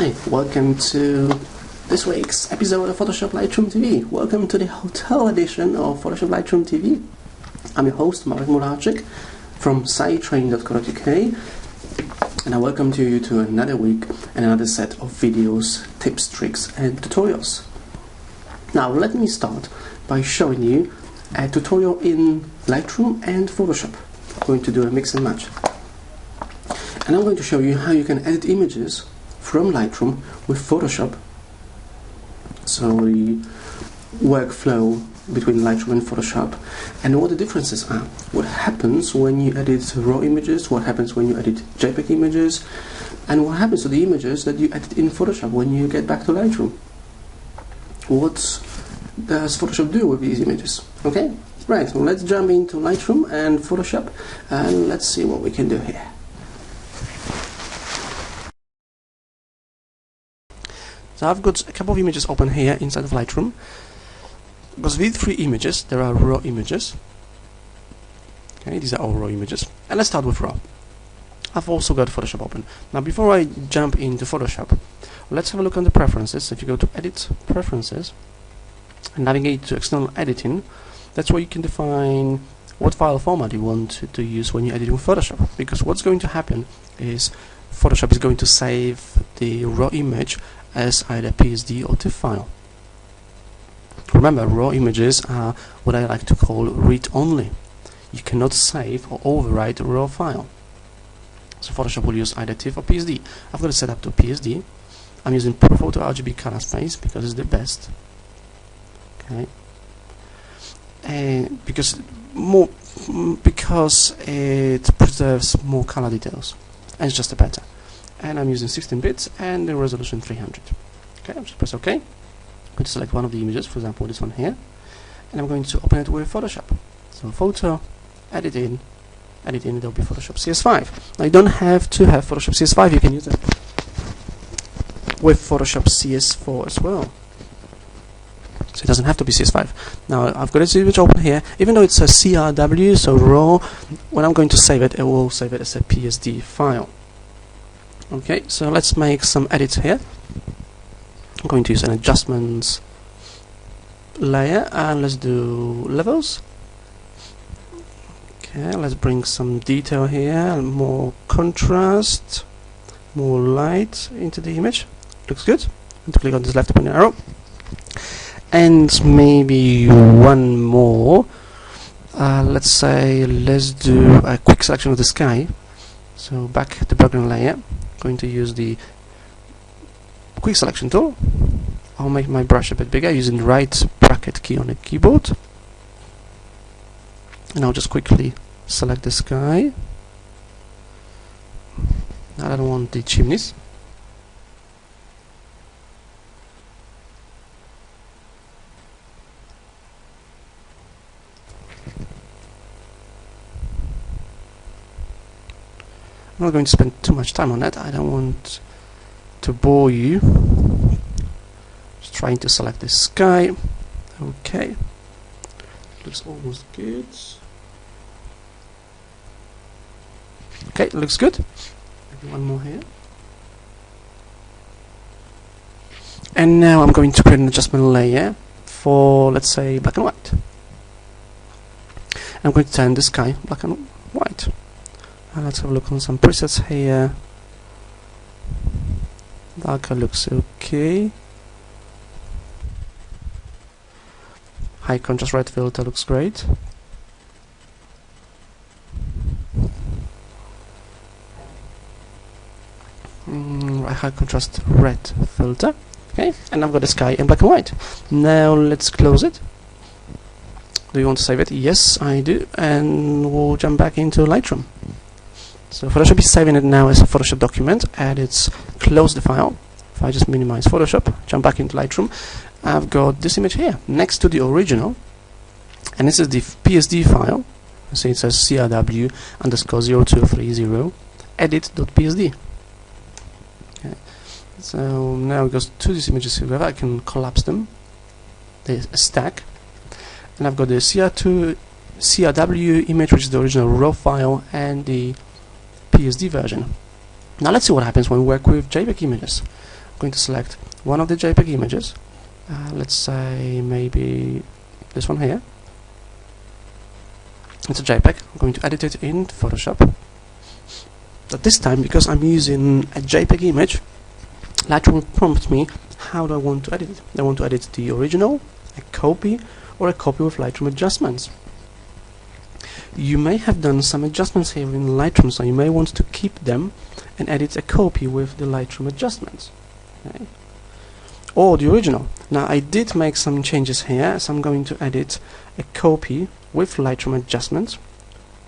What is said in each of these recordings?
Hi, welcome to this week's episode of Photoshop Lightroom TV. Welcome to the hotel edition of Photoshop Lightroom TV. I'm your host, Marek Mularczyk from sitetrain.co.uk, and I welcome you to another week and another set of videos, tips, tricks and tutorials. Now let me start by showing you a tutorial in Lightroom and Photoshop. I'm going to do a mix and match. And I'm going to show you how you can edit images from Lightroom with Photoshop. So the workflow between Lightroom and Photoshop and what the differences are. What happens when you edit raw images, what happens when you edit JPEG images, and what happens to the images that you edit in Photoshop when you get back to Lightroom. What does Photoshop do with these images? Okay, right, so let's jump into Lightroom and Photoshop and let's see what we can do here. So I've got a couple of images open here inside of Lightroom. Because these three images, there are raw images. Okay, these are all raw images. And let's start with raw. I've also got Photoshop open. Now before I jump into Photoshop, let's have a look on the preferences. If you go to Edit, Preferences, and navigate to External Editing, that's where you can define what file format you want to use when you're editing with Photoshop. Because what's going to happen is Photoshop is going to save the raw image as either PSD or TIFF file. Remember, raw images are what I like to call read-only. You cannot save or overwrite a raw file. So Photoshop will use either TIFF or PSD. I've got it set up to PSD. I'm using ProPhoto RGB color space because it's the best. Okay, and because it preserves more color details, and it's just better. And I'm using 16 bits and the resolution 300. Okay, I'll just press OK. I'm going to select one of the images, for example this one here, and I'm going to open it with Photoshop. So Photo, Editing, Adobe Photoshop CS5. Now you don't have to have Photoshop CS5, you can use it with Photoshop CS4 as well. So it doesn't have to be CS5. Now I've got this image open here, even though it's a CRW, so raw, when I'm going to save it, it will save it as a PSD file. Okay, so let's make some edits here. I'm going to use an adjustments layer and let's do levels. Okay, let's bring some detail here, more contrast, more light into the image. Looks good. I'm going to click on this left up arrow. And maybe one more. Let's say let's do a quick selection of the sky. So back to the background layer. Going to use the quick selection tool. I'll make my brush a bit bigger using the right bracket key on the keyboard, and I'll just quickly select the sky. I don't want the chimneys. I'm not going to spend too much time on that. I don't want to bore you. Just trying to select the sky. Okay, looks almost good. Okay, looks good. Maybe one more here. And now I'm going to create an adjustment layer for, let's say, black and white. I'm going to turn the sky black and white. Let's have a look on some presets here. Darker looks okay. High contrast red filter looks great. High contrast red filter. Okay, and I've got the sky in black and white. Now let's close it. Do you want to save it? Yes, I do. And we'll jump back into Lightroom. So Photoshop is saving it now as a Photoshop document, and it's closed the file. If I just minimize Photoshop, jump back into Lightroom, I've got this image here next to the original, and this is the PSD file. So it says CRW_0230 edit.psd. Okay. So now it goes to these images together. I can collapse them. There's a stack, and I've got the CRW image, which is the original raw file, and the PSD version. Now let's see what happens when we work with JPEG images. going to select one of the JPEG images. Let's say maybe this one here. It's a JPEG. I'm going to edit it in Photoshop. But this time, because I'm using a JPEG image, Lightroom will prompt me how do I want to edit it. I want to edit the original, a copy, or a copy with Lightroom adjustments. You may have done some adjustments here in Lightroom, so you may want to keep them and edit a copy with the Lightroom adjustments. Okay. Or the original. Now I did make some changes here, so I'm going to edit a copy with Lightroom adjustments.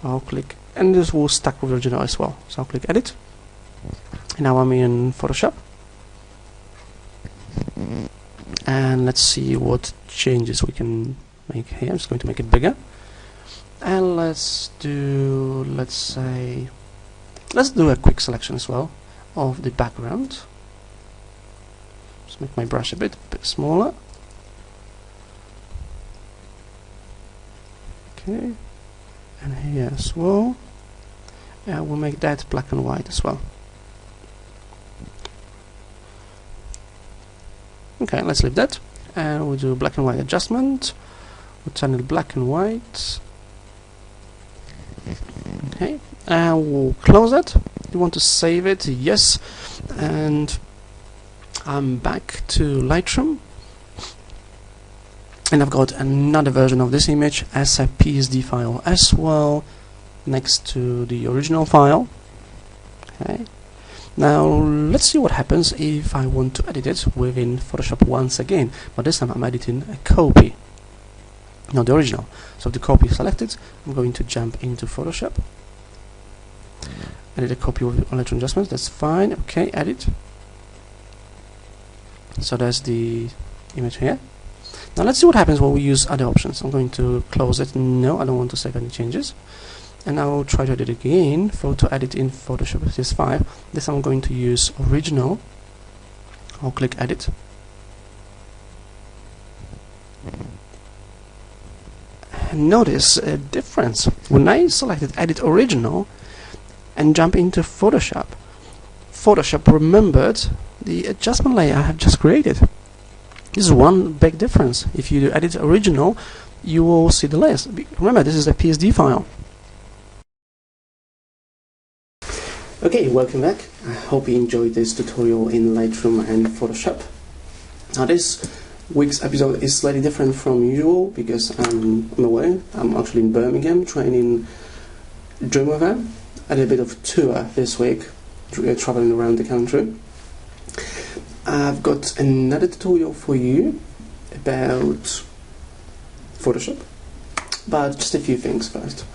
I'll click, and this will stack with the original as well. So I'll click edit. And now I'm in Photoshop. And let's see what changes we can make here. I'm just going to make it bigger. And let's do a quick selection as well of the background. Just make my brush a bit smaller. Okay, and here as well. We'll make that black and white as well. Okay, let's leave that, and we'll do black and white adjustment. We'll turn it black and white. Okay, and we'll close it. You want to save it? Yes. And I'm back to Lightroom, and I've got another version of this image as a PSD file as well, next to the original file. Okay. Now let's see what happens if I want to edit it within Photoshop once again, but this time I'm editing a copy, not the original. So if the copy is selected, I'm going to jump into Photoshop, edit a copy with Lightroom adjustments. That's fine. Okay, edit. So there's the image here. Now let's see what happens when we use other options. I'm going to close it. No, I don't want to save any changes. And I'll try to edit again. Photo edit in Photoshop CS5. This I'm going to use original. I'll click edit. And notice a difference. When I selected edit original and jump into Photoshop, Photoshop remembered the adjustment layer I have just created. This is one big difference. If you do edit original, you will see the layers. Remember, this is a PSD file. Okay, welcome back. I hope you enjoyed this tutorial in Lightroom and Photoshop. Now this week's episode is slightly different from usual because I'm away. I'm actually in Birmingham training Dreamweaver. I did a bit of tour this week, traveling around the country. I've got another tutorial for you about Photoshop, but just a few things first.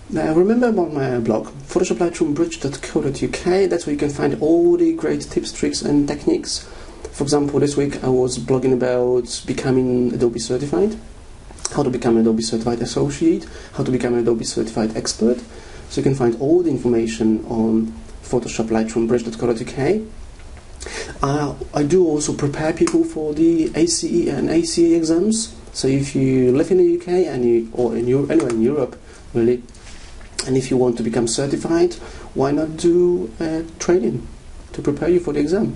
Now remember about my blog, PhotoshopLightroomBridge.co.uk. That's where you can find all the great tips, tricks and techniques. For example, this week I was blogging about becoming Adobe Certified, how to become an Adobe Certified Associate, how to become an Adobe Certified Expert. So you can find all the information on PhotoshopLightroomBridge.co.uk. I do also prepare people for the ACE and ACA exams. So if you live in the UK or anywhere in Europe, really, and if you want to become certified, why not do training to prepare you for the exam?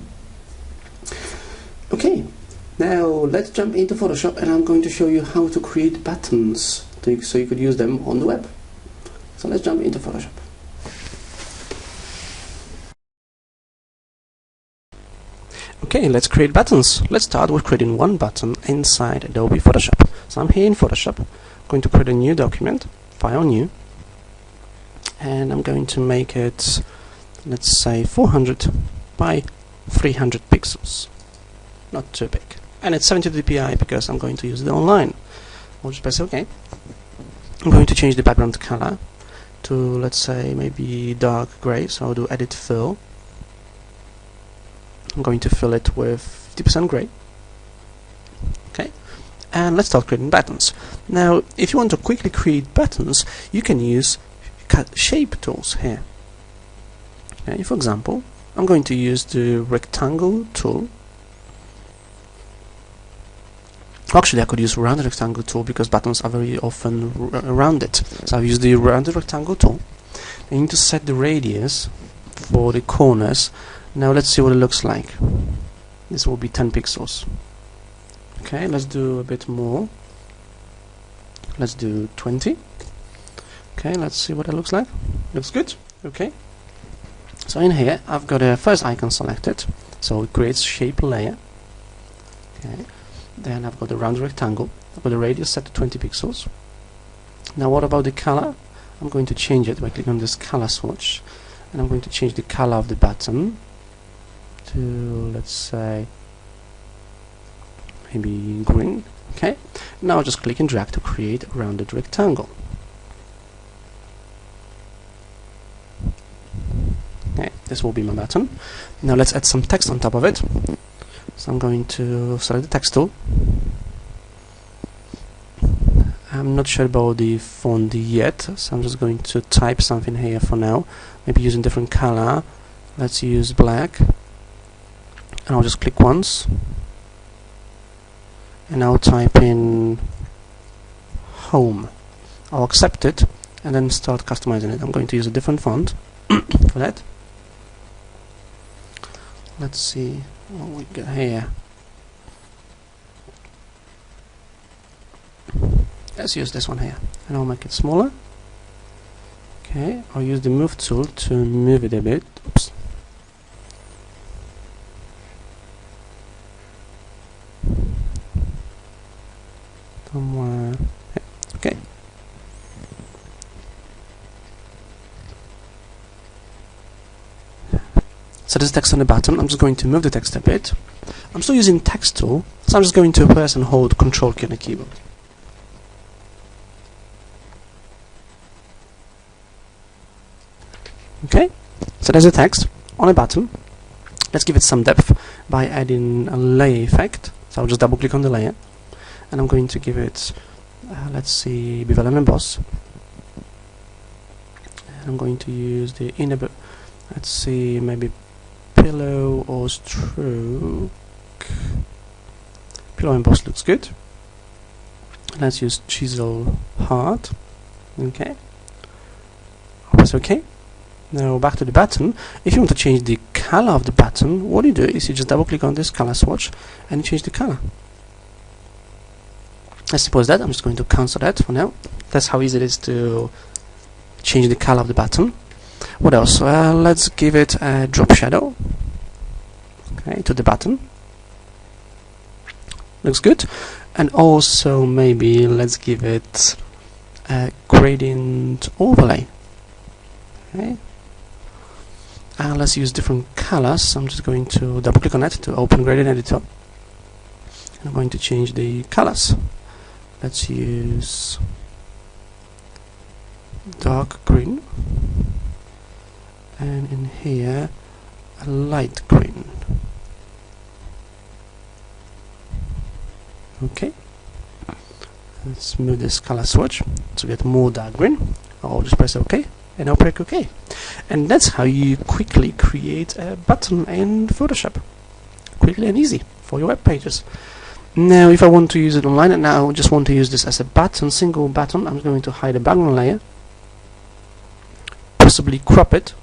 Okay, now let's jump into Photoshop, and I'm going to show you how to create buttons so you could use them on the web. So let's jump into Photoshop. Okay, let's create buttons. Let's start with creating one button inside Adobe Photoshop. So I'm here in Photoshop, I'm going to create a new document, File New, and I'm going to make it, let's say, 400 by 300 pixels. Not too big. And it's 70 dpi because I'm going to use it online. I'll just press OK. I'm going to change the background color to, let's say, maybe dark gray, so I'll do Edit Fill. I'm going to fill it with 50% gray. Okay, and let's start creating buttons. Now, if you want to quickly create buttons, you can use shape tools here. Okay, for example, I'm going to use the rectangle tool. Actually, I could use rounded rectangle tool because buttons are very often rounded. So I've used the rounded rectangle tool. I need to set the radius for the corners. Now let's see what it looks like. this will be 10 pixels. Okay, let's do a bit more. Let's do 20. Okay, let's see what it looks like. Looks good. Okay, so in here I've got a first icon selected, so it creates shape layer. Okay, then I've got the round rectangle. I've got the radius set to 20 pixels. Now what about the color? I'm going to change it by clicking on this color swatch, and I'm going to change the color of the button to, let's say, maybe green. Okay, now just click and drag to create a rounded rectangle. Okay, this will be my button. Now let's add some text on top of it. So I'm going to select the text tool. I'm not sure about the font yet, so I'm just going to type something here for now, maybe using different color. Let's use black, and I'll just click once, and I'll type in home. I'll accept it and then start customizing it. I'm going to use a different font for that. Let's see what we got here. Let's use this one here, and I'll make it smaller. Okay, I'll use the move tool to move it a bit. Oops. Somewhere. Okay. So this text on the button, I'm just going to move the text a bit. I'm still using text tool, so I'm just going to press and hold Control key on the keyboard. Okay, so there's a text on a button. Let's give it some depth by adding a layer effect. So I'll just double click on the layer, and I'm going to give it, let's see, bevel and emboss. And I'm going to use the inner, let's see, maybe pillow or stroke. Pillow emboss looks good. Let's use chisel hard. Okay. I'll press OK. Now back to the button. If you want to change the color of the button, what you do is you just double click on this color swatch and you change the color. I suppose that I'm just going to cancel that for now. That's how easy it is to change the color of the button. What else? Let's give it a drop shadow. Okay, to the button. Looks good. And also maybe let's give it a gradient overlay. Okay. Let's use different colors. I'm just going to double click on it to open gradient editor, and I'm going to change the colors. Let's use dark green, and in here a light green. Okay, let's move this color swatch to get more dark green. I'll just press OK, and I'll click OK. And that's how you quickly create a button in Photoshop. Quickly and easy for your web pages. Now if I want to use it online, and now I just want to use this as a button, single button, I'm going to hide the background layer, possibly crop it.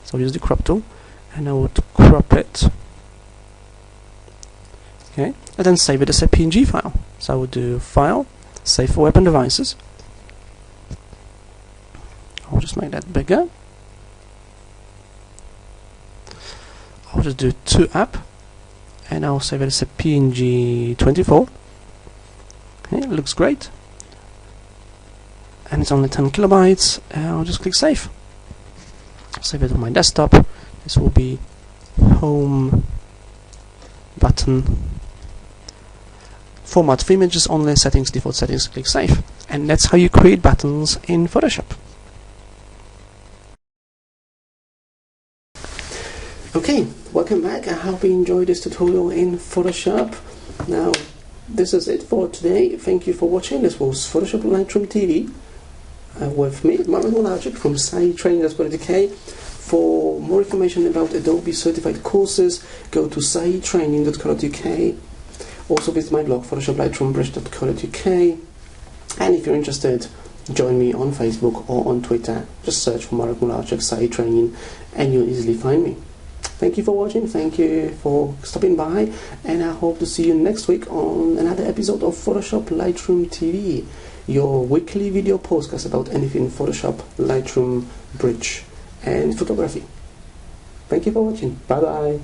So I'll use the crop tool, and I would crop it. Okay, and then save it as a PNG file. So I would do File, Save for Web and Devices. I'll just make that bigger. I'll just do 2UP, and I'll save it as a PNG 24. Okay, it looks great, and it's only 10 kilobytes. I'll just click Save. Save it on my desktop. This will be Home button. Format for images only, settings, default settings, click Save. And that's how you create buttons in Photoshop. Okay, welcome back. I hope you enjoyed this tutorial in Photoshop. Now, this is it for today. Thank you for watching. This was PhotoshopLightroomTV with me, Marek Mularczyk from sitetraining.co.uk. For more information about Adobe Certified courses, go to sitetraining.co.uk. Also visit my blog, PhotoshopLightroomBridge.co.uk. And if you're interested, join me on Facebook or on Twitter. Just search for Marek Mularczyk Site Training and you'll easily find me. Thank you for watching, thank you for stopping by, and I hope to see you next week on another episode of Photoshop Lightroom TV, your weekly video podcast about anything Photoshop, Lightroom, Bridge, and photography. Thank you for watching. Bye bye.